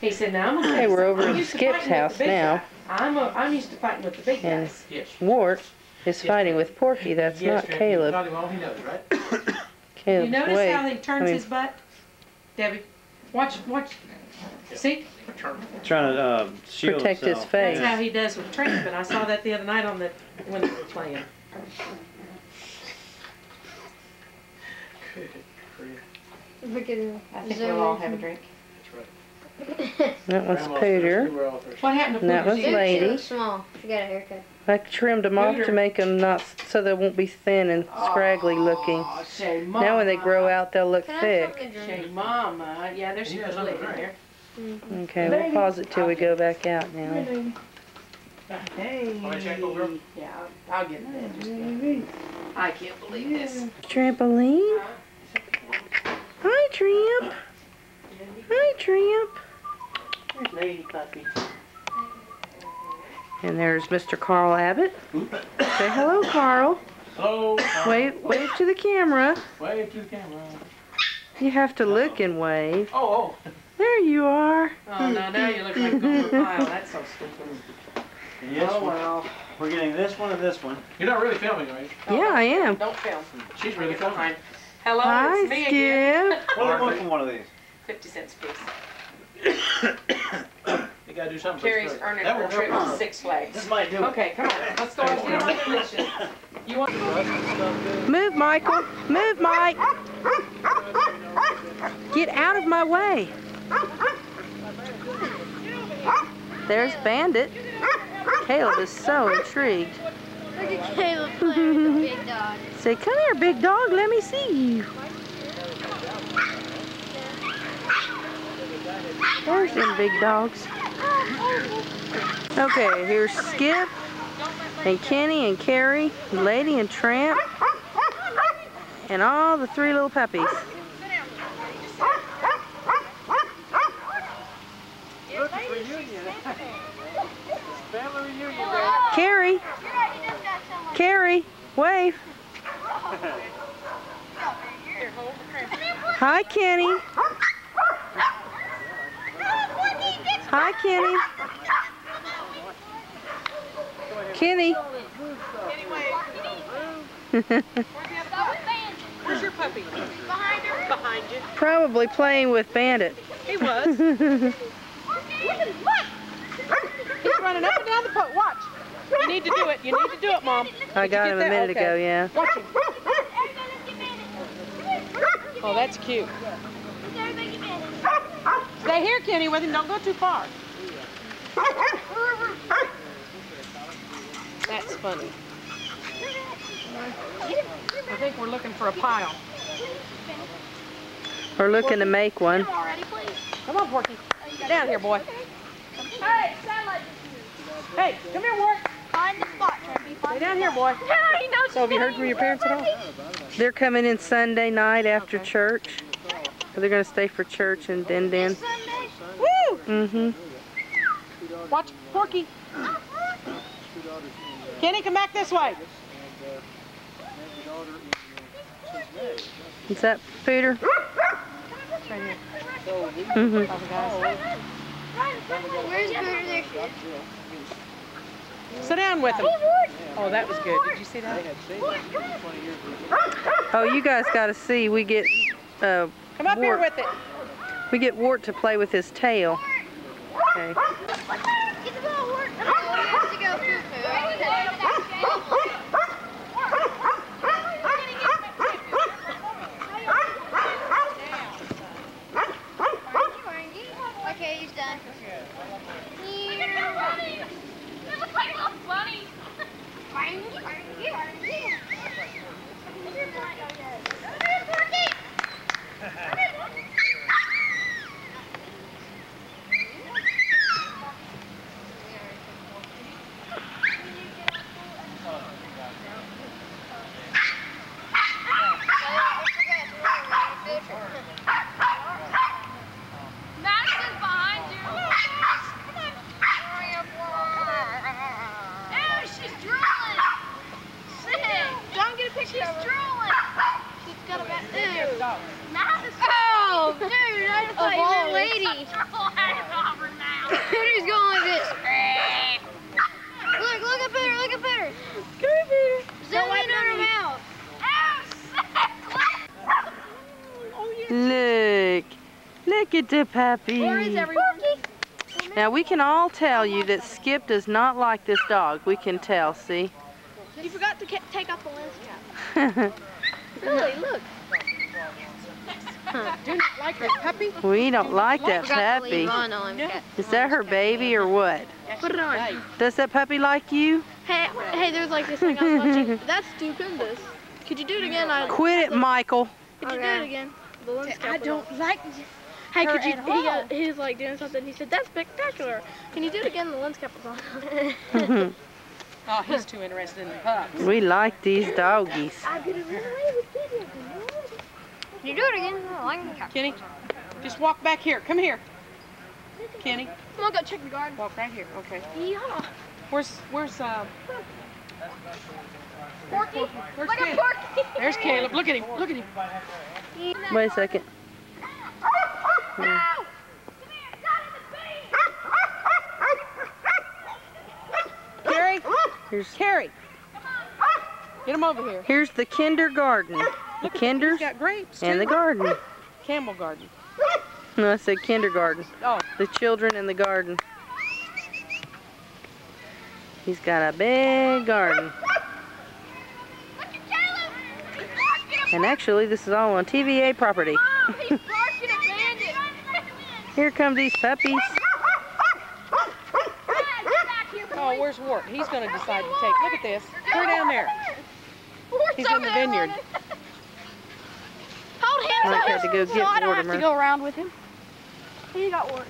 He said, "Now I'm gonna." Hey, we're over at Skip's house now. I'm used to fighting with the big And guys. Yes. Wart is fighting with Porky. That's not Caleb. Taught him all he knows, right? Caleb's You notice way. how he turns his butt? Debbie, watch. See? Trying to shield Protect his himself. face. That's how he does with Tramp, and I saw that the other night on when they were playing. Look at him. I think we'll all have a drink. That was Pooter. What happened to And that was Pooter's ears? Lady. She looks small. She got a haircut. I trimmed them off to make them not so they won't be thin and scraggly looking. Aw, Shay Mama. Now when they grow out, they'll look Can I have something thick. to Shay drink? Mama. Yeah, there's some Yeah, good something liquid to there. Okay, we'll pause it till we go back out now. Hey. Want to check over? Yeah, I'll get that. Just a minute. I can't believe this. Trampoline. Hi, Tramp. Hi, Tramp. There's Lady Puppy. And there's Mr. Carl Abbott. Say hello, Carl. Hello. Wave to the camera. Wave to the camera. You have to look and wave. Oh. There you are. Oh, now you look like a Gomer Pyle. That's so stupid. Yes, Oh, well. we're getting this one and this one. You're not really filming, right? Yeah, I am. Don't film. She's really filming. Fine. Hello, Hi, it's me again. Skip. What do you want from one of these? 50 cents a piece. You gotta do something. Carrie's earning her trip to Six Flags. This might do it. Okay, come on. Let's go. Get on the mission. You want Move, Michael. Move, Mike. Get out of my way. There's Bandit. Caleb is so intrigued. Look at Caleb playing with the big dog. Say, come here, big dog. Let me see you. There's them big dogs. Okay, here's Skip and Kenny and Carrie, Lady and Tramp, and all the 3 little puppies. Carrie, Carrie, wave. Hi, Kenny. Hi, Kenny. Kenny. Where's your puppy? Behind her. Behind you. Probably playing with Bandit. He was. He's running up and down the pole. Watch. You need to do it. You need to do it, Mom. I got him a minute ago, yeah. Watch him. Oh, that's cute. Stay here, Kenny, with him. Don't go too far. That's funny. I think we're looking for a pile. We're looking to make one. Come on, Porky. Get down here, boy. Hey, come here, Wart. Find the spot, Trampy. Stay down here, boy. So have you heard from your parents at all? They're coming in Sunday night after church. So they're going to stay for church in Din Din. Woo! Mm-hmm. Watch Porky. Kenny, come back this way. Is that Peter? Right here. Mm-hmm. All the guys. Where's Booter? There she is. Sit down with him. Oh, that was good. Did you see that? Oh, you guys got to see. We get Come up here Wart. with it. We get Wart to play with his tail. Okay. Get the ball, Wart. Come on, he has to go poo-poo. Okay, he's done. Oh, dude, I thought you were a lady. Look at the puppy. Where is everyone? Now we can all tell you that Skip does not like this dog. We can tell, see? You forgot to take off the lens cap. Really, look. Do not like her puppy. We don't like that puppy. On. Is that her baby or what? Put it on. Does that puppy like you? Hey, there's like this thing I was watching. That's stupendous. Could you do it again? Quit it, Michael. Could you do it again? The lens cap. I don't like Hey, could you? her at all. He was like doing something. He said, "That's spectacular." Can you do it again? The lens cap was on. Oh, he's too interested in the pups. We like these doggies. You do it again. I like the cap. Kenny, just walk back here. Come here. Kenny, Come on, go check the garden. walk right here. Okay. Yeah. Where's Porky. Where's Like a Caleb? porky. There's Caleb. Look at him. Look at him. Wait a second. Carrie, Here's Carrie. Get him over here. here's the kindergarten. The kinders He's got grapes too. and the garden. Camel garden. No, I said kindergarten. Oh, The children in the garden. He's got a big garden. And actually, this is all on TVA property. Here come these puppies. oh, where's Wart? He's going to decide to take. Look at this. Clear down there. He's in the vineyard. Hold him. Mike had to go so get I don't have to Mortimer. go around with him. He got Wart.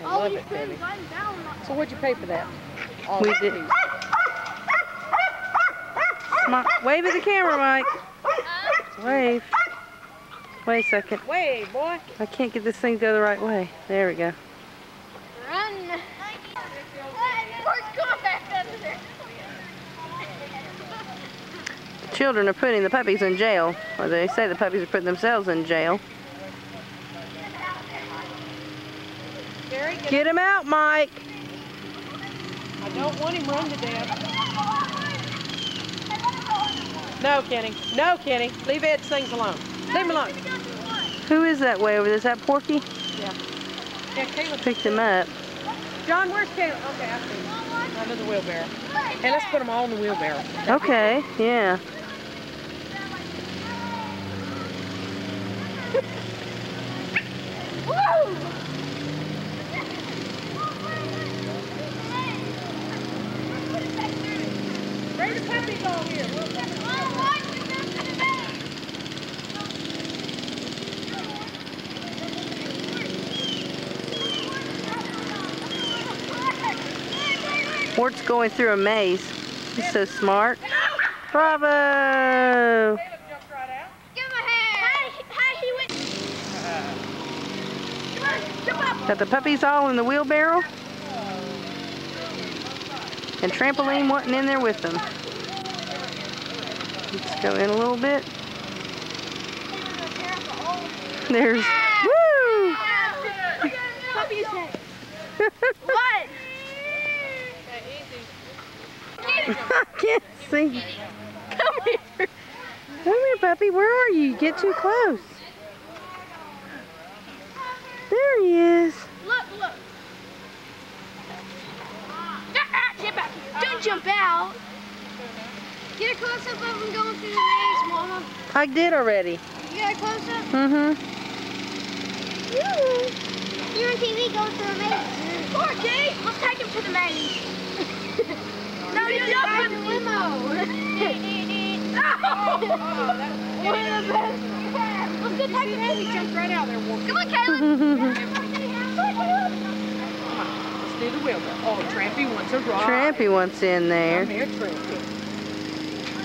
I love it, baby. So what'd you pay for that? All We that did. piece. Wave at the camera, Mike. Wave. Wait a second. Wait, boy. I can't get this thing to go the right way. There we go. Run. Wart's going back under there. Children are putting the puppies in jail. Or they say the puppies are putting themselves in jail. Gary, Get him out, Mike. I don't want him run to death. No, Kenny. No, Kenny. Leave Ed's things alone. Leave him alone. Who is that way over there? Is that Porky? Yeah. Yeah, Caleb. Picked him up. John, where's Caleb? Okay, I see him. Under the wheelbarrow. Hey, let's put them all in the wheelbarrow. Okay, yeah. Bring the puppies all here. Wart's going through a maze. He's so smart. Bravo! Caleb jumped right out. Give him a hand. Hi, he went. Come on, jump up. Got the puppies all in the wheelbarrow. And Trampoline wasn't in there with them. Let's go in a little bit. There's, woo! Puppy's head. What? I can't see. Come here. Come here, puppy. Where are you? Get too close. There he is. Look, look. Get back here. Don't jump out. Get a close up of him going through the maze, Mama. I did already. You got a close up? Mm-hmm. You're on TV going through the maze. Porky! Let's take him to the maze. No, you're not in the limo. One of the best. Let's go take him. He jumped right out there, Wart. Come on, Caleb. Let's do the wheelbarrow. Oh, Trampy wants a ride. Trampy wants in there. Come here, Trampy.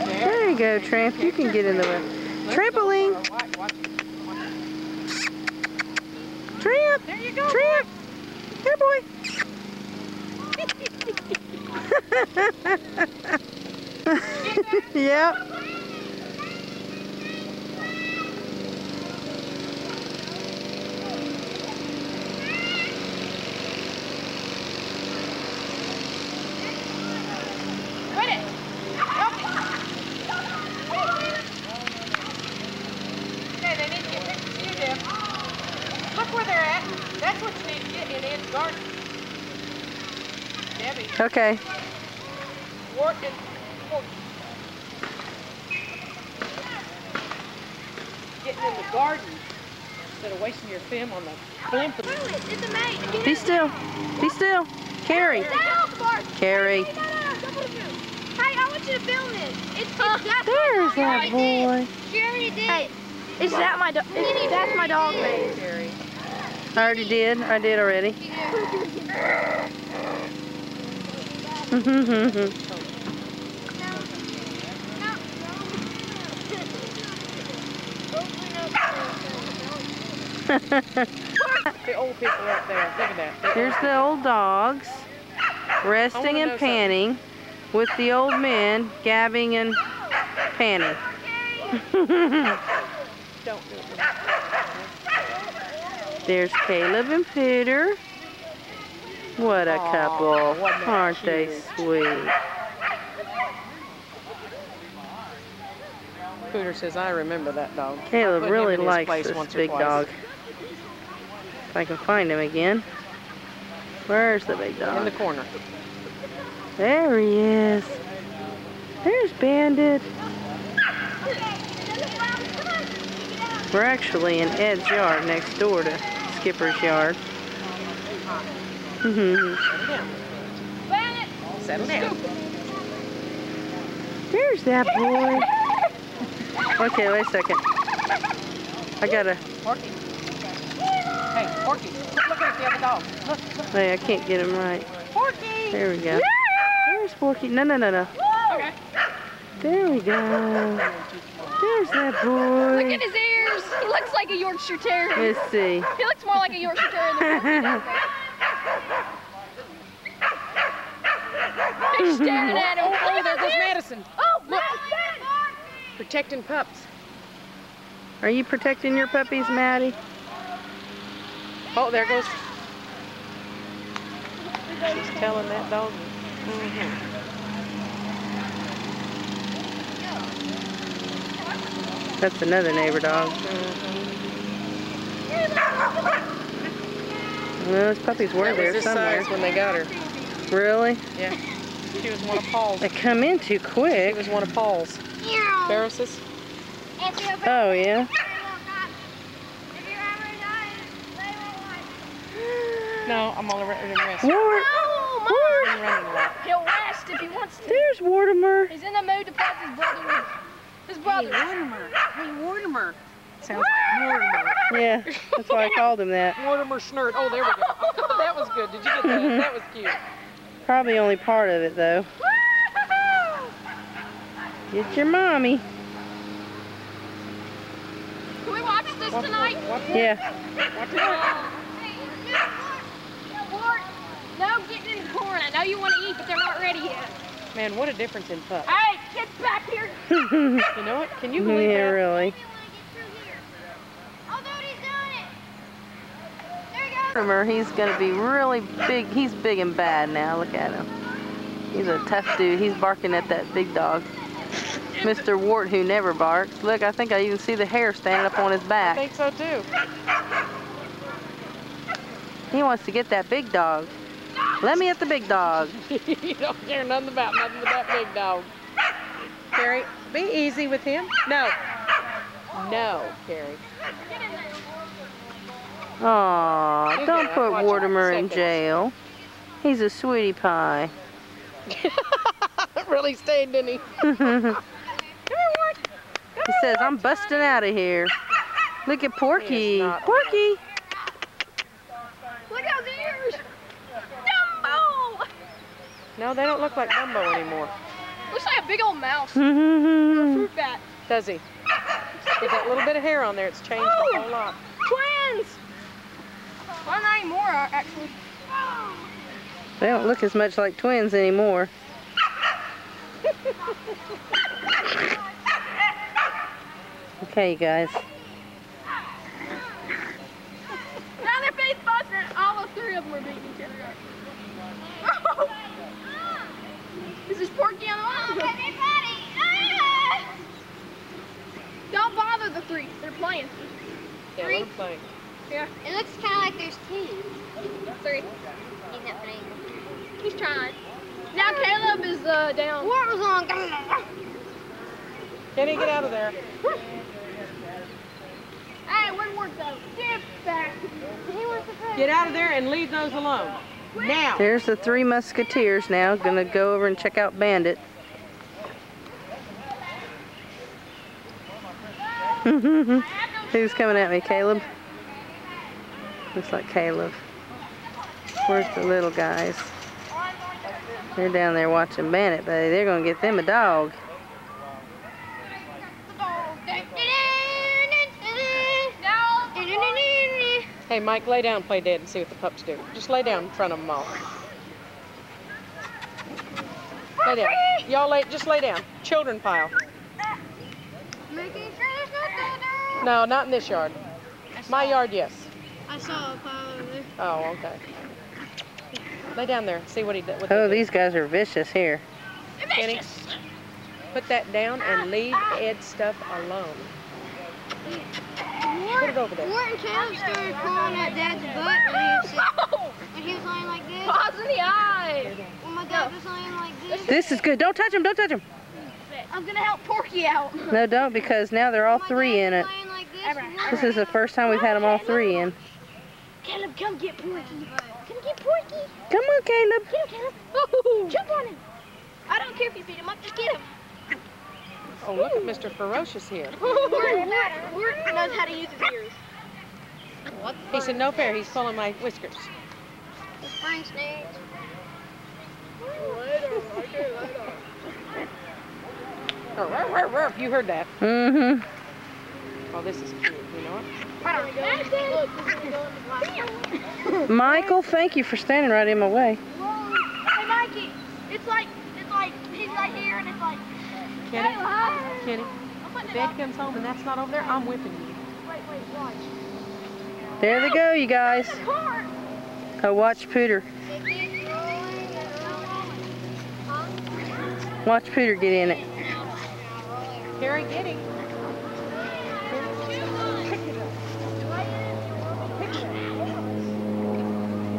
There you go, Tramp. You can get in the way. Trampoline. Tramp. There you go. Tramp. Here, boy. Yep. That's what you need to get in Ed's garden. Debbie, Okay. Wart and Porky. Getting in the garden instead of wasting your film on the blimp. It's a mate. Be still. Be still. Carrie. Carrie. Hey, I want you to film this. It's that There's that boy. She already did. Hey, is that my dog? That's my dog name. Carrie. I already did. I did already. The old people up there. Look at that. Here's the old dogs resting and panting with the old men gabbing and panting. Don't do it. There's Caleb and Peter. What a Aw, couple. wasn't that Aren't they cute? sweet? Pooter says, I remember that dog. Caleb I put him really in his likes place this once or big twice. dog. If I can find him again. Where's the big In dog? the corner. There he is. There's Bandit. We're actually in Ed's yard next door to Skipper's yard. Settle down. There's that boy. Okay, wait a second. I gotta. Porky. Hey, Porky. Quit looking at the other dog. Look. Hey, I can't get him right. Porky. There we go. There's Porky. No. Okay. There we go. There's that boy. Look at his ears. He looks like a Yorkshire Terrier. Let's see. He looks more like a Yorkshire Terrier than a He's staring at him. Oh, there goes Madison. Oh, Look. Madison! Protecting pups. Are you protecting your puppies, Maddie? Oh, there goes. She's telling that dog. That's another neighbor dog. Well, those puppies were That was there this somewhere. size when they got her. Really? Yeah. She was one of Paul's. They come in too She quick. was one of Paul's. Ferris's. Oh, yeah? No, I'm all ready to rest. Ward! I'm running a lot. He'll rest if he wants to. There's Wartimer. He's in the mood to play with his brother. His brother. Hey, Mortimer. Sounds like Mortimer. Yeah, that's why I called him that. Mortimer Schnurt. Oh, there we go. That was good. Did you get that? That was cute. Probably only part of it, though. Get your mommy. Can we watch this tonight? Yeah. No, getting in the corner. I know you want to eat, but they're not ready yet. Man, what a difference in pups. Hey, get back here. You know what? Can you believe Yeah, that? really. Oh, dude, he's doing it. There he goes. Wartimer, he's going to be really big. He's big and bad now. Look at him. He's a tough dude. He's barking at that big dog. Mr. Wart, who never barks. Look, I think I even see the hair standing up on his I back. think so too. He wants to get that big dog. Let me at the big dog. You don't care nothing about that big dog. Carrie, be easy with him. No. No, Carrie. Aw, He'll don't get it. put Watch it. Wartimer in Seconds. jail. He's a sweetie pie. Really stayed, didn't he? He says, I'm busting out of here. Look at Porky. He is not. Porky. Look at his ears. Dumbo. No, they don't look like Dumbo anymore. Looks like a big old mouse. Or a fruit bat. Does he? With that little bit of hair on there, it's changed a whole lot. Twins. Well, not anymore, actually. They don't look as much like twins anymore. Okay, you guys. Now they're face busting. All the three of them are beating each other up. This is Porky on the line. Don't bother the three. They're playing. Yeah, let 'em play. Yeah. It looks kind of like there's 2. 3. He's not playing. He's trying. Now Caleb is down. Wart was on. Kenny, get out of there. Hey, where'd Ward go? Get back. He wants to play. Get out of there and leave those alone. Now. There's the 3 musketeers now. Gonna go over and check out Bandit. Who's coming at me, Caleb? Looks like Caleb. Where's the little guys? They're down there watching Bandit, buddy. They're gonna get them a dog. Hey, Mike, lay down and play dead and see what the pups do. Just lay down in front of them all. Lay down. Y'all just lay down. Children pile. Making sure there's nothing there. No, not in this yard. My yard, yes. I saw a pile over there. Oh, okay. Lay down there and see what he does. Oh, these guys are vicious here. Kenny, put that down and leave Ed's stuff alone. Put it over there. Wart and Caleb started pulling at Dad's butt when he was laying like this. Paws in the eye. When my dad was laying like this. This is good. Don't touch him. Don't touch him. I'm gonna help Porky out. No, don't, because now they're all My 3 in dad it. was laying like this, and Wart This is the first time we've had them all 3 in. Caleb, come get Porky. Come get Porky. Come on, Caleb. Get him, Caleb. Jump on him. I don't care if you beat him up. Just get him. Oh, look at Mr. Ferocious here. Wart knows how to use his ears. He said, no fair. He's pulling my whiskers. the spring snakes. You heard that. Mm-hmm. Oh, this is cute. You know what? Michael, thank you for standing right in my way. Hey, Mikey. It's like he's right here, and it's like. Kenny, Hey, Kenny, I'm putting if it Ed up. comes home and that's not over there, I'm whipping you. Wait, watch. There they go, you guys. Car. Oh, watch Pooter. Watch Pooter get in it. Carrie, get him.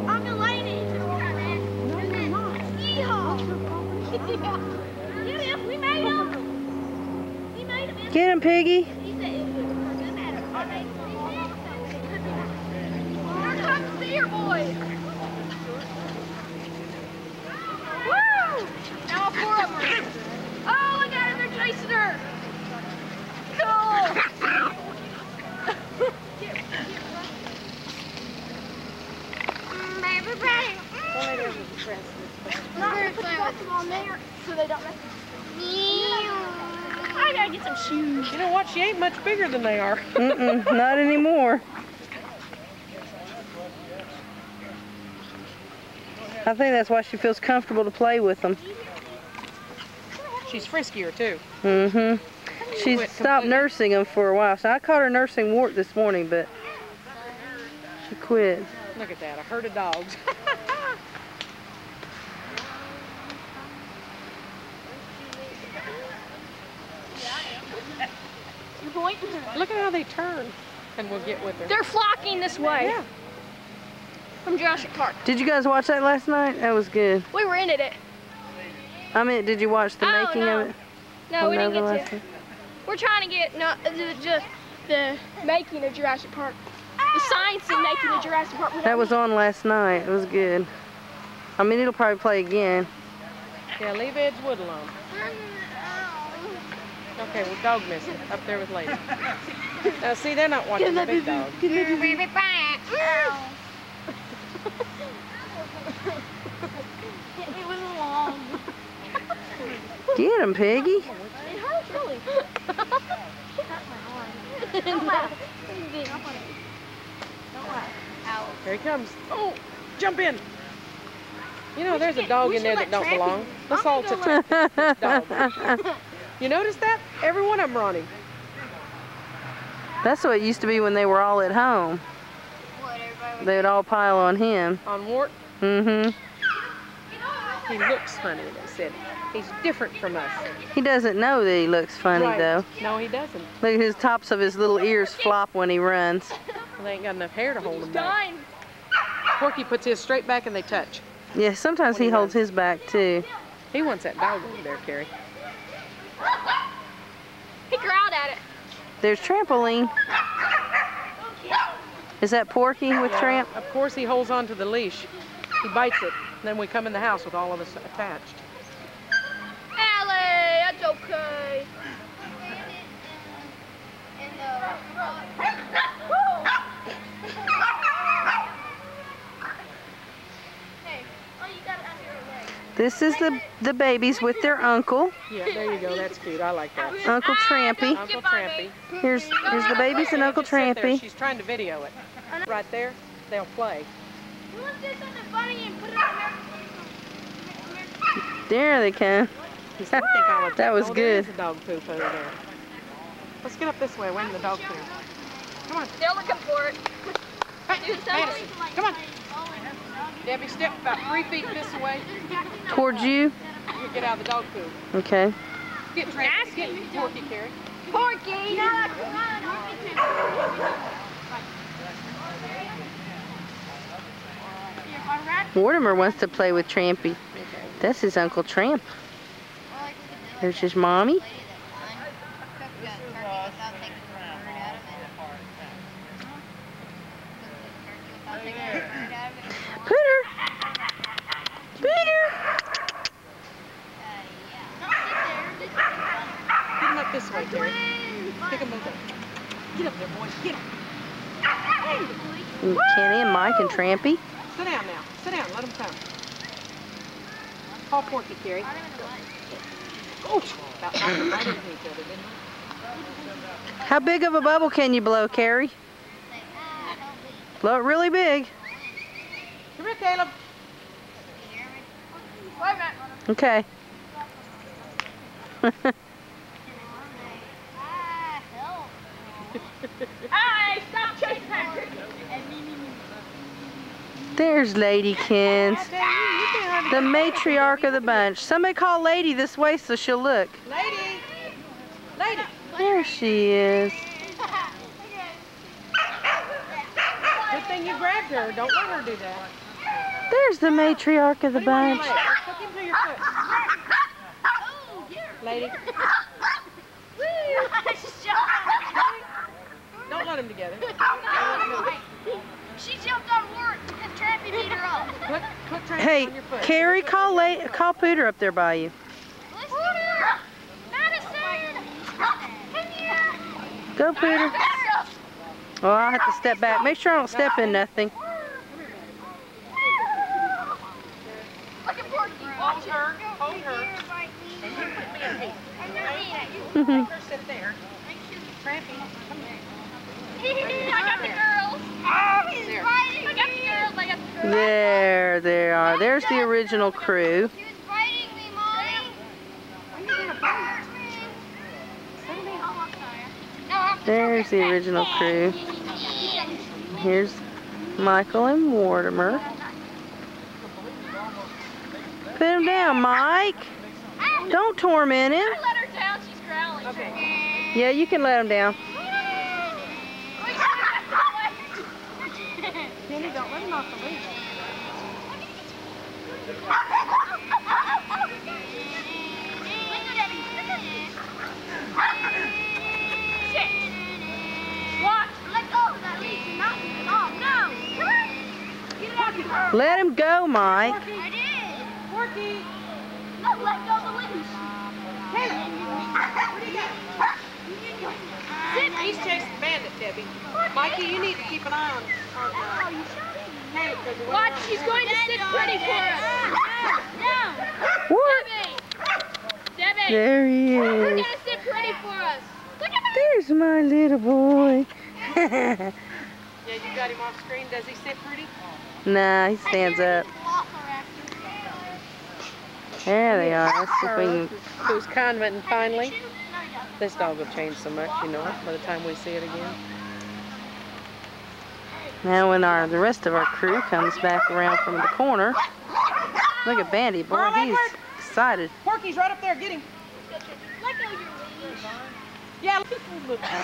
I'm the lady. No, you're not. Yeehaw. Yeah, we made him. We made him. Get him, Piggy. He said it doesn't matter. Here comes the deer boy. Woo! Now all 4 of them are. Oh, look at her. They're chasing her. Cool. Not gonna put them on there so they don't mess with I gotta get some shoes. You know what? She ain't much bigger than they are. Mm-mm, not anymore. I think that's why she feels comfortable to play with them. She's friskier, too. Mm-hmm. She Quit stopped completely. nursing them for a while. So I caught her nursing Wart this morning, but she quit. Look at that. A herd of dogs. Your point? Look at how they turn. And we'll get with her. They're flocking this way. Yeah. From Jurassic Park. Did you guys watch that last night? That was good. We were in it. I mean, did you watch the Oh, making no. of it? No, we didn't Nova get last to. night? We're trying to get just the making of Jurassic Park. The science and making of Jurassic Park. That was on last night. It was good. I mean, it'll probably play again. Yeah, leave Ed's wood alone. Okay, well, dog missing. Up there with Lady. Now, see, they're not watching the big dog. It was long. Get him, Piggy. It hurts really. Don't laugh. Don't laugh. Here he comes. Oh, jump in. You know, there's a dog in there that don't belong. Let's all to dog. You notice that? Every one of them are on him. That's what it used to be when they were all at home. They would all pile on him. On Wart, Mm-hmm. he looks funny, they said. He's different from us. He doesn't know that he looks funny, Right. though. No, he doesn't. Look at his tops of his little ears flop when he runs. Well, they ain't got enough hair to hold him back. Done. Porky puts his straight back and they touch. Yeah, sometimes he holds his back too. He wants that dog over there, Carrie. He growled at it. There's Trampoline. Is that Porky with Tramp? Of course he holds on to the leash. He bites it. And then we come in the house with all of us attached. Allie, that's okay. This is the babies with their uncle, Yeah, there you go. That's cute. I like that. Uncle Trampy. Uncle Trampy. Here's the babies and Uncle Just sit there. Trampy. She's trying to video it. Right there, they'll play. Let's do something funny and put it on There they come. I think I would That was there good. is a dog poop over there. Let's get up this way. We're in the dog poop. Come on. They're looking for it. Hey, Madison, come on. Debbie, step about 3 feet this way. Towards you? You get out of the dog poop. Okay. Get Trampy. Get Porky, Carrie. Porky! Mortimer wants to play with Trampy. That's his Uncle Tramp. There's his mommy. Peter! Peter! Get him up this way, Carrie. Pick him up. Get up there, boys. Get him. And Kenny and Mike and Trampy. Sit down now. Sit down. Let him come. Call Porky, Carrie. Oh, about knocked them right into each other, didn't they? How big of a bubble can you blow, Carrie? Blow it really big. Come here, Caleb. Wait a minute. Okay. Hey, stop chasing her. There's Ladykins, the matriarch of the bunch. Somebody call Lady this way so she'll look. Lady. Lady. There she is. Good thing you grabbed her. Don't let her do that. There's the matriarch of the Put him on your bunch. leg. Hook him to your foot. Lady. Don't let them together. She jumped on Wart and Trampy beat her up. Put Trampy Hey, on your foot. Carrie, call Pooter up there by you. Madison! Come here! Go, Pooter. Oh, I'll have to step back. Make sure I don't step in nothing. Look at Porky. Hold her. Hold her. And you put me in peace. Make her sit there. Trampy, come here. I got the girls. Oh, he's There. biting me. I got the girls. I got the girls. There they are. There's the original crew. He was biting me, Mommy. There's the original crew. Here's Michael and Mortimer. Put him down, Mike. Don't torment him. I let her down. She's growling. Okay. Yeah, you can let him down. Kenny, don't let him off the leash. Sit. Watch. Let go of that leash. Not off. No. Get it out of your mouth. Let him go, Mike. I did. Porky. No, let go of the leash. Caleb. What do you got? Sit. He's chasing Bandit, Debbie. Mikey, you need to keep an eye on Caleb. 'cause we Watch. want She's going to sit pretty for us. No. What? Debbie. There he You're is. going to sit pretty for us. Look at that. There's my little boy. Yeah, you got him off screen. Does he sit pretty? Nah, he stands up. There they are. Let's see if we can... Who's commenting finally? This dog will change so much, you know, by the time we see it again. Now when the rest of our crew comes back around from the corner, look at Bandy, boy, he's excited. Porky's right up there. Get him. Let go of your leash. Yeah.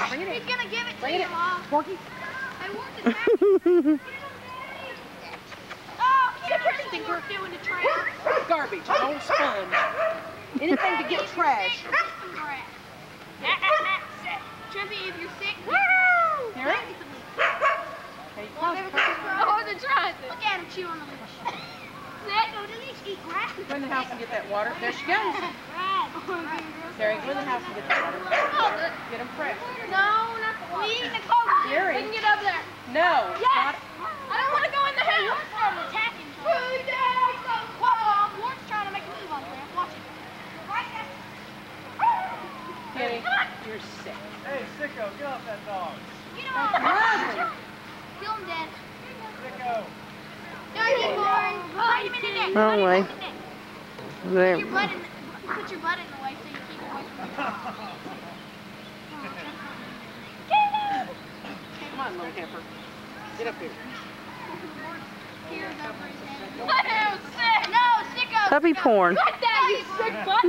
Bring it He's in. going to give it to Bring it you, in. Mom. Porky. Oh, everything we're doing to trash. Garbage, old sponge. Anything to get trash. Trippy, if you're sick, Here? Okay, close. I wasn't trying to. Look at him chew on the leash. Zach, go to the leash, eat grass. Go in the house and get that water. There she goes. Terry, go in the house and get that water. Get them fresh. No, not the water. We eat the cold. Gary. We can get up there. No. Yes. I don't want to go in the house. I'm attacking. Warren's trying to make a move on there. Watch it. Right there. Kenny, you're sick. Hey, sicko, get off that dog. Get off. Kill him dead. Sicko. Dirty Warren. Bite him in the neck. Wrong way. There. Put your butt in the way so you keep away from him. Come on, little heifer. Get up here. Tears over his head. No, sick. No, sicko. Puppy porn. What that, you sick butt?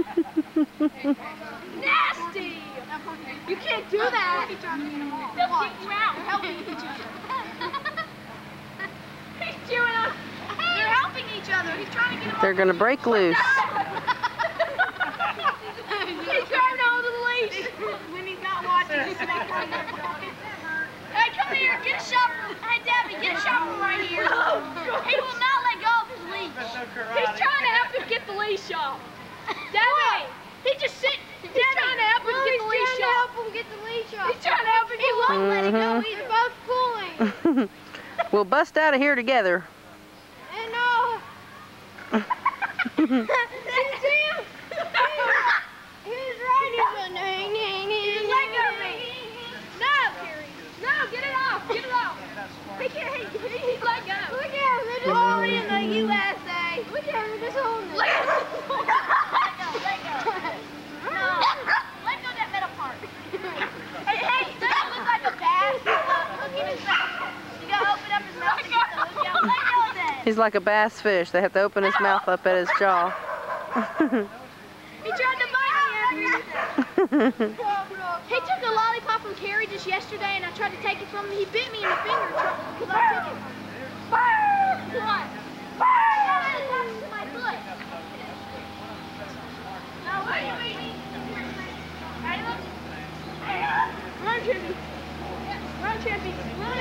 Nasty. You can't do that. They'll kick you out. They're helping each other. He's chewing on. They're helping each other. He's trying to get them. They're gonna break loose. He's grabbing hold of the leash. When he's not watching, he's not watching. Hey, come here. Get a shovel. Hey, Debbie, get a shovel right here. He will not let go of his leash. He's trying to help him get the leash off. Debbie, he just sit. He's trying to help him get the leash off. He's trying to help him. He won't let it go. They're both pulling. We'll bust out of here together. And no. See him? He's right. He's let go of me. No, Carrie. No, get it off. Get it off. He can't. He's let go. Look at him. They're just holding in the USA. Look at him. They're just holding it. Let go. Let go. No. Let go of that metal part. Hey, doesn't it look like a bass? Look in his mouth. You gotta open up his mouth to get the hook out. Let go of that. He's like a bass fish. They have to open his mouth up at his jaw. He tried to bite me. He took a lollipop from Carrie just yesterday, and I tried to take it from him. He bit me in the finger because I took it from him. What? To my foot. No, what are you eating? Run, Chippy. Run, Chippy. Run.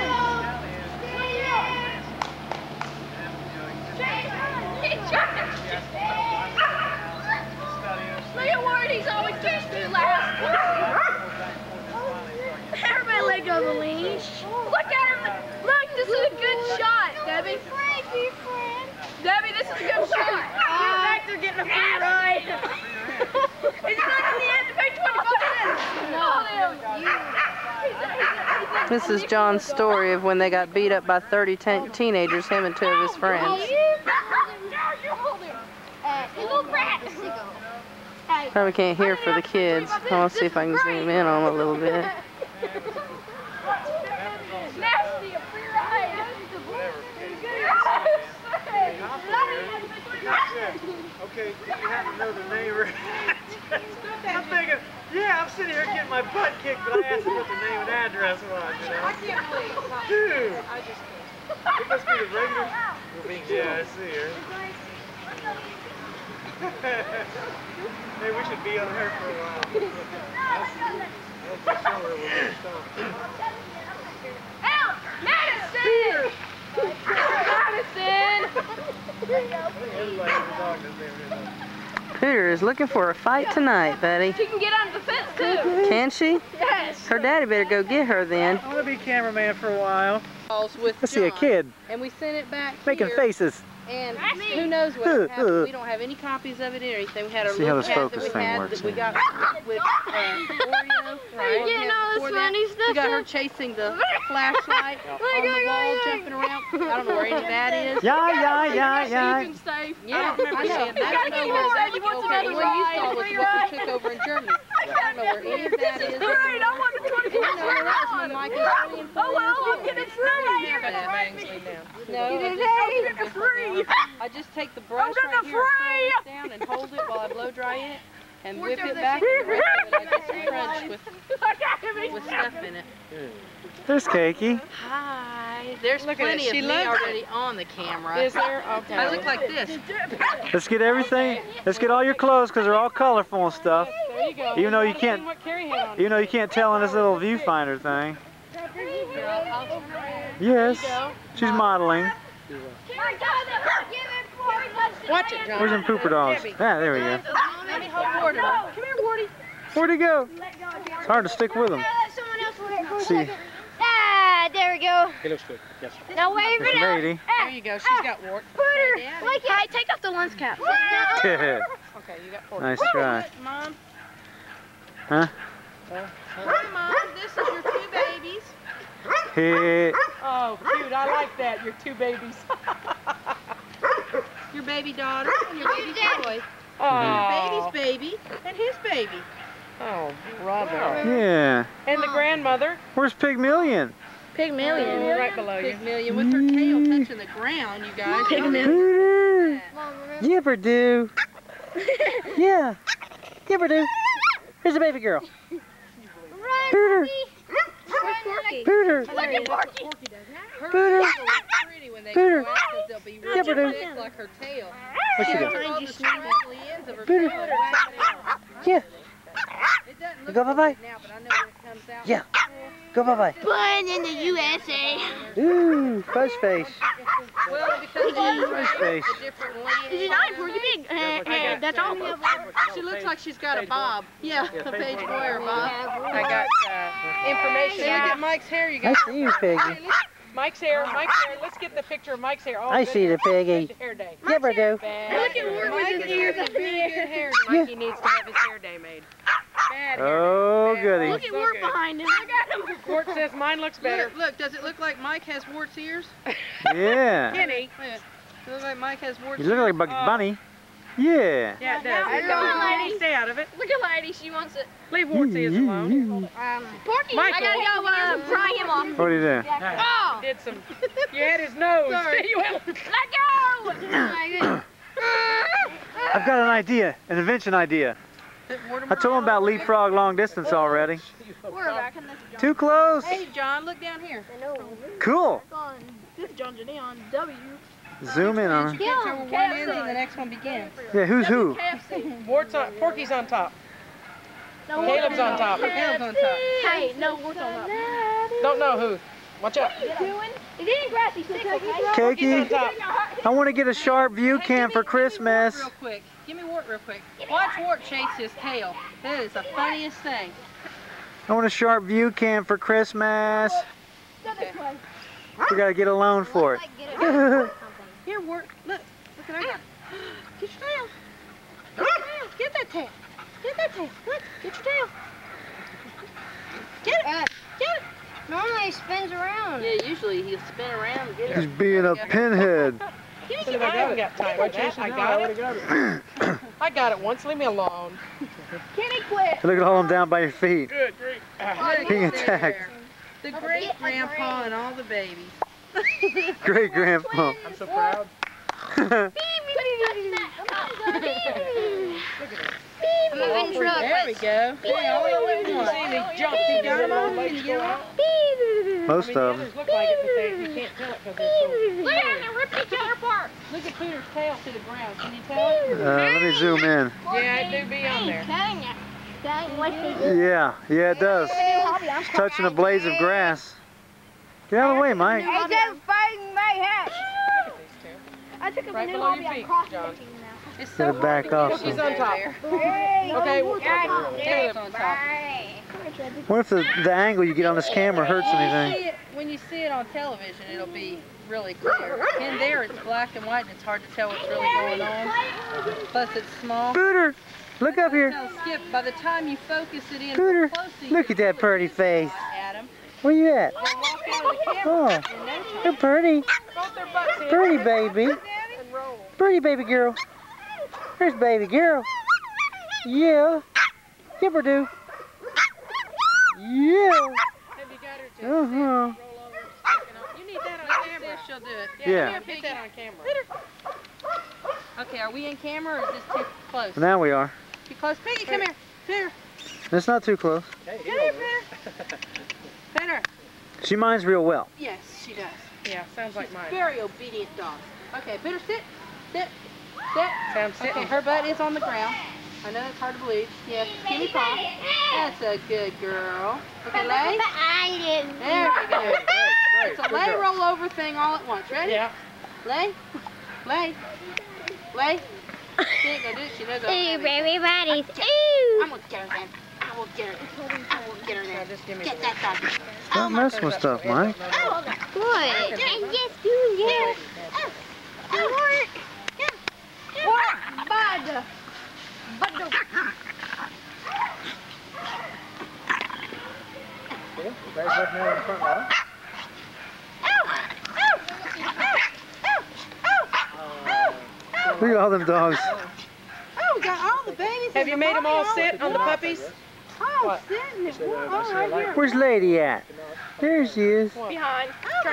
Look at Ward, he's always getting through last. Everybody let go of the leash. Look at him. Look, this is a good shot, Debbie. Debbie, this is a good shot. You're back there getting a free ride. Is he not in the end to pay 25 cents? No. This is John's story of when they got beat up by 30 teenagers, him and two of his friends. Probably can't hear for the kids. I want to see if I can zoom in on them a little bit. Nasty, a free ride. Okay, you have to know the name. I'm thinking, yeah, I'm sitting here getting my butt kicked, but I asked him what the name and address was, you know. I can't believe it's not. Dude, I just it must be the regular. Yeah, I see her. Hey, we should be on her for a while. Help! Madison! Pooter is looking for a fight tonight, buddy. She can get under the fence too. Can she? Yes. Her daddy better go get her then. I want to be cameraman for a while. with I see a John, kid and we sent it back making here, faces. and who knows what happened. We don't have any copies of it or anything. We had a See how little this cat that focus we thing had works that we here. got with Oreo. Right? getting all this before funny that, stuff we got her up. chasing the flashlight on the wall, jumping around. I don't know where any of that is. Yeah. Safe. Yeah, I know. You gotta get more. He wants another What you saw ride. was what we took over in Germany. I don't know where any of that is. Great, I want the 24 You know, that was when Mike and Tony and Oh well, I'm Flynn getting free. You're gonna write write me. No, You I did just- hey, free. I just take the brush I'm right gonna here, free. pull this down, and hold it while I blow dry it. and Worked whip over it the back, chicken. and the rest of it I just crunch with stuff in it. There's Cakey. Hi. There's Look at plenty it. of She me loves already on the camera. Is there? Okay. I look like this. Let's get everything. Let's get all your clothes because they're all colorful and stuff. There you go. Even though you gotta see can't- what Carrie had on. Even though you can't tell on this little viewfinder thing. Here, I'll turn around. Yes, she's modeling. Watch it, John. Where's them pooper dogs? Ah, there we go. Let me hold Ward. Come here, Wardy. Where'd he go? It's hard to stick with him. See, Ah, there we go. He looks good. Yes. Now wave this it out. lady. There you go. She's got wart. Put her. Like it. Hey, take off the lens cap. Okay, you got 40. Nice try. Mom. Huh? Hi, Mom. This is your two babies. Hey. Oh, cute. I like that. Your two babies. Your baby daughter and your baby boy. Oh. Your baby's baby and his baby. Oh, brother. Yeah. And the grandmother. Where's Pygmalion? Pygmalion. Right below you. Pygmalion with her tail touching the ground, you guys. Pooter. Yipper do. Yeah. Yipper do. Here's a baby girl. Pooter. Pooter. Look at Porky. Her Pooter. tail is pretty when they Pooter. go out because they'll be Yeah, really but thick like her tail. What's she All doing? the straggly ends of her Pooter. tail are wagging out. Yeah. It doesn't look Go bye-bye. good now, but I know when it comes out. Yeah. Go bye-bye. Born in the USA. Ooh, fuzz face. Well, because Fuzz face. it's a different lens. She's not pretty big. That's all. She looks like she's got a bob. Yeah, a Paige Boyer bob. I got information. Hey, look at Mike's hair, you I guys. see you, Piggy. Mike's hair. Mike's hair. Let's get the picture of Mike's hair. Oh, I good see the hair. piggy. Good hair day. Yipper do. Bad Look at hair. Ward with his ears up in the air. Hair. Mikey needs to have his hair day made. Bad hair. Oh, Bad. goody. Look at Ward behind him. I got him. Wart says mine looks better. Look, does it look like Mike has Wart's ears? Yeah. Kenny. Look, does it look like Mike has Wart's You look like Bugs Bunny. Yeah. Yeah, it does. I It know, does. lady. Kenny, stay out of it. Look at Lady. She wants it. Leave Wartsies alone. Here, hold it. Porky, Michael. I gotta go pry him off. What do you do? Oh! Did some. You had his nose. Sorry. You had- Let go! I've got an idea, an invention idea. I told him about leapfrog long distance already. We're back in this. Too close. Hey, John, look down here. Cool. This is John Janae on W. Zoom in on You him. can't tell where one ends and the next one begins. Yeah, who's who? Wart's on. Porky's on top. No, Caleb's on top. Caleb's on top. Hey, no, we're on top. Don't know who. Watch out. It's eating grassy sticks, okay? Porky's on Cakey, top. I want to get a sharp view Hey, cam give for me Wart Christmas. real quick. Give me Wart real quick. Watch Wart chase his tail. That is the funniest thing. I want a sharp view cam for Christmas. Okay. We gotta get a loan for it. Here, Wart. Look. Look what I got. Get your tail. Get your tail. Get that tail. Get that tail. Look. Get your tail. Get it. Get it. Normally it spins around. Yeah, usually he'll spin around and get He's it. being a pinhead. I haven't got time for that. I got it. I got it once. Leave me alone. Kenny quit. Look at all them down by your feet. Good grief. Look, Being stay attacked. there. The great grandpa and all the babies. Great grandpa. I'm so proud. Moving truck. There we go. Hey, all the way You one. see these jumps. You You got got them all? them Can you get them all? Most The of them. others look like it, but you can't tell it because they're Look at them rip each other apart. Look at Peter's tail to the ground. Can you tell it? Let me zoom in. so. Yeah, it do be on there. Dang it. Dang, Yeah, it does. It's touching a blades of grass. Get out of the way, Mike. Hey, them fighting my hat. Look at these two. I took up Right a new below hobby your on feet, cross John. stitching now. It's so Gotta hard back to get off them some. She's on over top. there. Okay, well, Caleb's on top. What if the angle you get on this camera hurts anything? When you see it on television, it'll be really clear. In there, it's black and white, and it's hard to tell what's really going on. Plus, it's small. Booter, look up here. Now, Skip, by the time you focus it in Booter, close to look at that pretty face. Adam, Where you at? they'll walk out of the camera Oh, in no time. you're pretty. both their butts in. Pretty baby. And roll. Pretty baby girl. Here's baby girl. Yeah. Yipper do. Yeah. Have you got her to Uh-huh. roll over and sticking on? You need that on See camera. if she'll do it. Yeah. Here, get that on camera. Okay, are we in camera or is this too close? Now we are. Too close. Piggy, come here. Here. It's not too close. Hey, Come here, Pet her. She minds real well. Yes, she does. Yeah, sounds like mine. Very obedient dog. Okay, put her sit. Sit. Sit. Sounds sitting. Okay, her butt is on the ground. I know it's hard to believe. Yes, give me paw. That's a good girl. Okay, lay. There we go. It's a lay roll over thing all at once. Ready? Yeah. Lay. Lay. Lay. She ain't gonna do it. She knows Ooh, baby buddies. I'm gonna get her then. I will get her. I will get her then. Just give me Get the that doggy. Don't mess with stuff, Mike. What? I'm just doing it. Bud. Guys looking out in front now. Look at all them dogs. Oh, we got all the babies. Have you made them all sit on the puppies? Oh, What? sitting. Oh, right here. Where's Lady at? There she is. Behind. I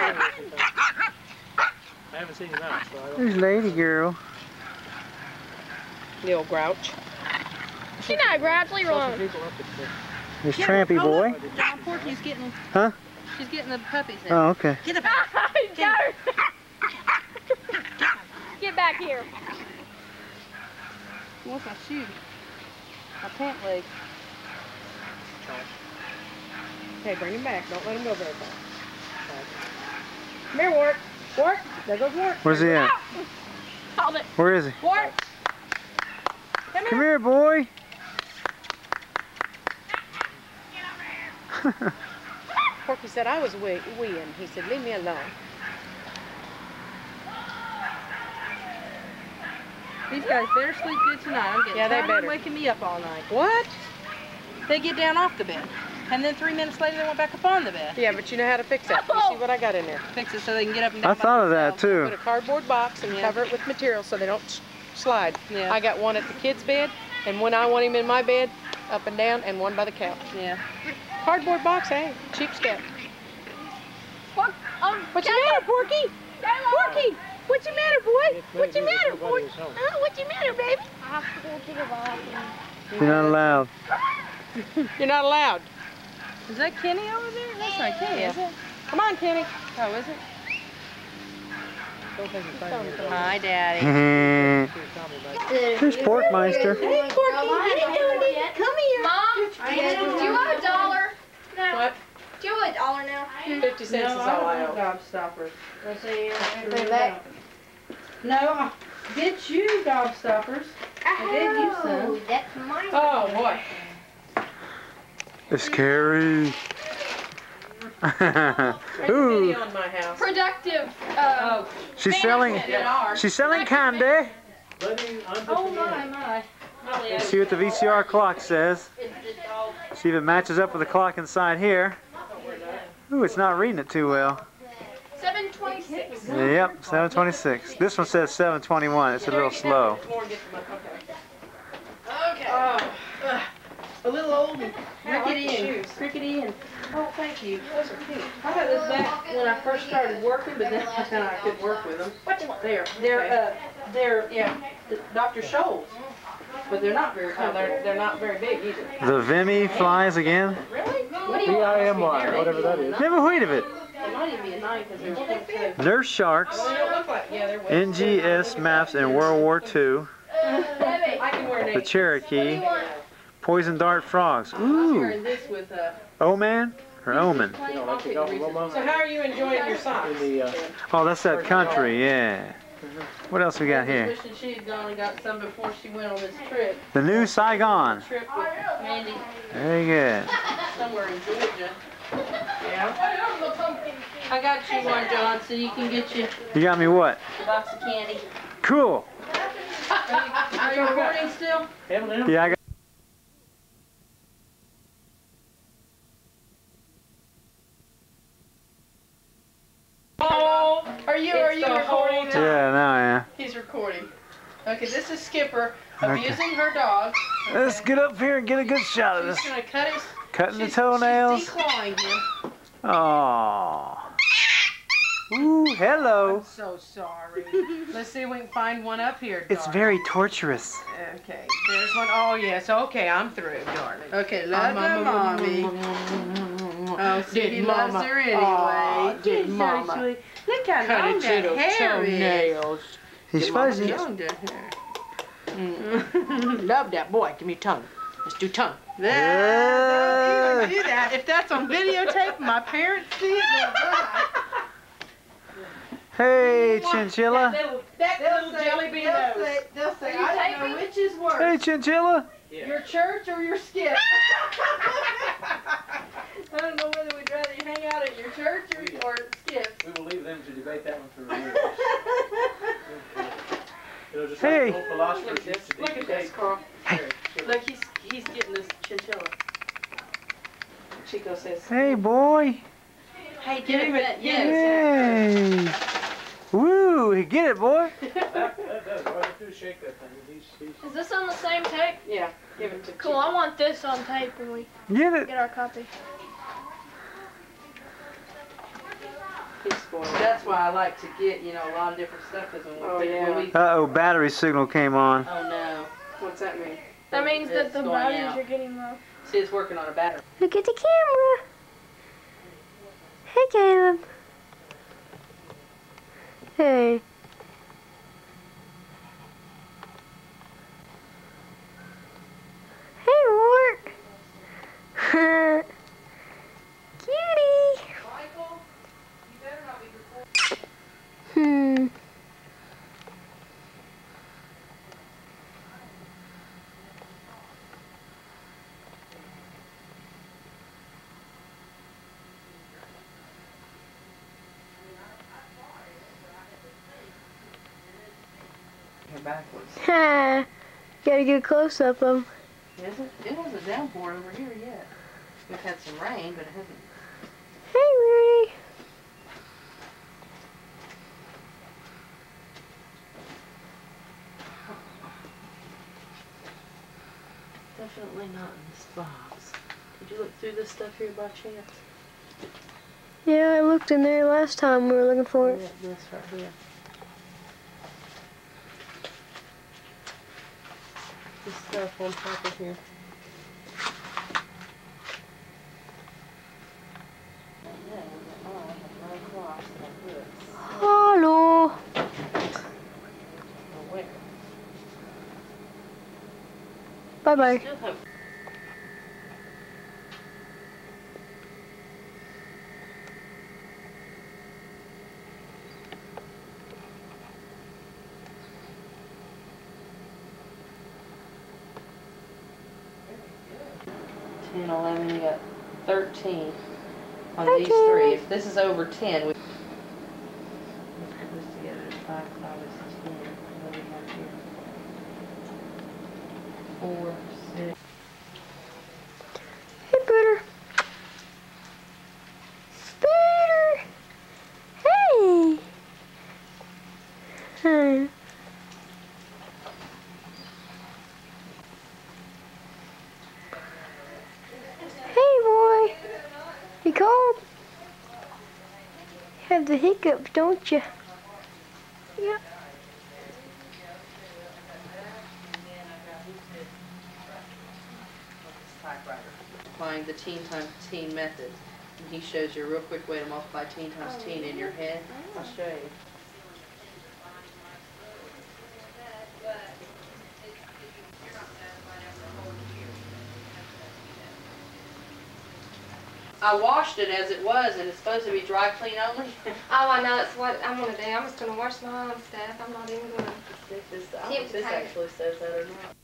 haven't seen him out, so I don't. There's Lady girl. The old grouch. She's not grouch. Leave her Saw some alone. people up at the. There's Trampy boy. John Porky's getting. Huh? She's getting the puppies now. Oh, okay. Get the back. Got her. Get back here. What's my shoe? My pant leg. Okay, bring him back. Don't let him go very far. Come here, Wart. Wart. There goes Wart. Where's he at? Called it. Where is he? Wart. Come here, boy. Porky said I was weeing. He said, leave me alone. These guys better sleep good tonight. I'm getting Yeah, they tired of better. waking me up all night. What? They get down off the bed, and then 3 minutes later they went back up on the bed. Yeah, but you know how to fix that. You see what I got in there? Fix it so they can get up and down. I thought of that Put too. a cardboard box and Yeah. cover it with material so they don't slide. Yeah. I got one at the kid's bed, and when I want him in my bed, up and down, and one by the couch. Yeah. Cardboard box, hey, cheapskate. What? What's the matter, Porky? Porky, what's the matter, boy? What's the matter, boy? What's the matter, baby? I have to go to the bathroom. You're not allowed. You're not allowed. Is that Kenny over there? That's not Kenny, is it? Come on, Kenny. Oh, is it? Don't think he's finding it. Hi, Daddy. There's Porkmeister. Hey, Porky, how you doing? Come here. Mom, do you have $1? No. What? Do you have $1 now? 50 cents is all I owe. Gobstoppers. No, get you Gobstoppers. I gave you some. That's mine. Oh, boy. It's scary. There's a Ooh, video on my house. Productive. she's selling. She's selling candy. Oh, my. Let's see what the VCR clock says. See if it matches up with the clock inside here. Ooh, it's not reading it too well. 7:26. Yep, 7:26. This one says 7:21. It's a little slow. Okay. A little old and I like the shoes. crickety and oh, thank you. Those are cute. I got this back when I first started working, but then I could work with them. They're Dr. Scholl's, but they're not very comfortable. They're not very big either. The Vimy flies again. Really? V-I-M-Y, whatever that is. Never heard of it. They might even be a 9 because they're so Nurse sharks, Well, they don't look like, yeah, they're way. NGS maps in World War II, I can wear an the Cherokee, poison dart frogs. Ooh, wearing this with Oman or Omen? plain You know, like the pocket Gulf of greaser. So how are you enjoying your socks? In the, Oh, that's that country, yeah. What else we got here? Wishing she had gone and got some before she went on this trip. The new Saigon. Trip with Mandy Very good. somewhere in Georgia. Yeah. I got you one, John, so you can get you You got me what? a box of candy. Cool. Are you recording still? Yeah, I got. Oh, are you recording? Yeah, now I am. He's recording. Okay, this is Skipper Okay. abusing her dog. Let's get up here and get a good shot of She's this. gonna cut his. Cutting the She's toenails. declawing him. Oh. Ooh, hello. I'm so sorry. Let's see if we can find one up here, It's darling. very torturous. Okay, there's one. Oh, yes. Okay, I'm through, darling. Okay, love her, mommy. Oh, see, he loves her anyway. Did She's Mama so sweet. Look how cut long its that little hair is. toenails? He's fuzzy. Long that hair. Love that boy. Give me tongue. Let's do tongue. Don't even do that. If that's on videotape, my parents see it, they'll die. Hey, Chinchilla. That little jelly bean nose. They'll say, I don't know which is worse. Hey, Chinchilla. Your church or your skip? I don't know whether we'd rather you hang out at your church or skip. We will leave them to debate that one for years. It'll just Hey. like the old philosophers used to Look at debate. this, Carl. Look, he's getting this chinchilla. Chico says. Hey, boy. Hey, give him it. Yes. Yay. Woo, get it, boy. That does. All you do is shake that thing. Is this on the same tape? Yeah, give it to Cool, I want this on tape when we Get it. get our copy. He's spoiled. That's why I like to get, a lot of different stuff. Because when we Uh-oh, battery signal came on. oh no. What's that mean? That means that It's the going batteries out. are getting low. See, it's working on a battery. Look at the camera. Hey, Caleb. Hey. Hey, Wart. Cutie. Hmm. Backwards. Ha. Gotta get a close up of him. It hasn't downpoured over here yet. We've had some rain, but it hasn't. Hey, Rudy. Definitely not in this box. Did you look through this stuff here by chance? Yeah, I looked in there last time we were looking for it. Yeah, this right here. This stuff on top of here. Hello. Bye-bye. Still have $10, $11, you got 13 on these three. If this is over 10, we put this together at 5, 5 is 10. What do we have here? 4, 6. Hey, Booter. Booter. Hey. Hey. Hey, boy. You cold? You have the hiccups, don't you? Yeah. Applying the teen times teen method. And he shows you a real quick way to multiply teen times teen in your head. I'll show you. I washed it as it was, and it's supposed to be dry clean only. Oh, I know, that's what I'm going to do. I'm just going to wash my own stuff. I'm not even going to. I don't know if this actually says that or not.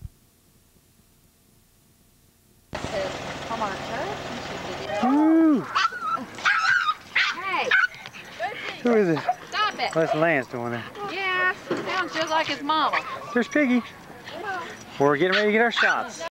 Woo. Hey, Who is it? stop it. That's Lance doing it. Yeah, sounds just like his mama. There's Piggy. We're getting ready to get our shots.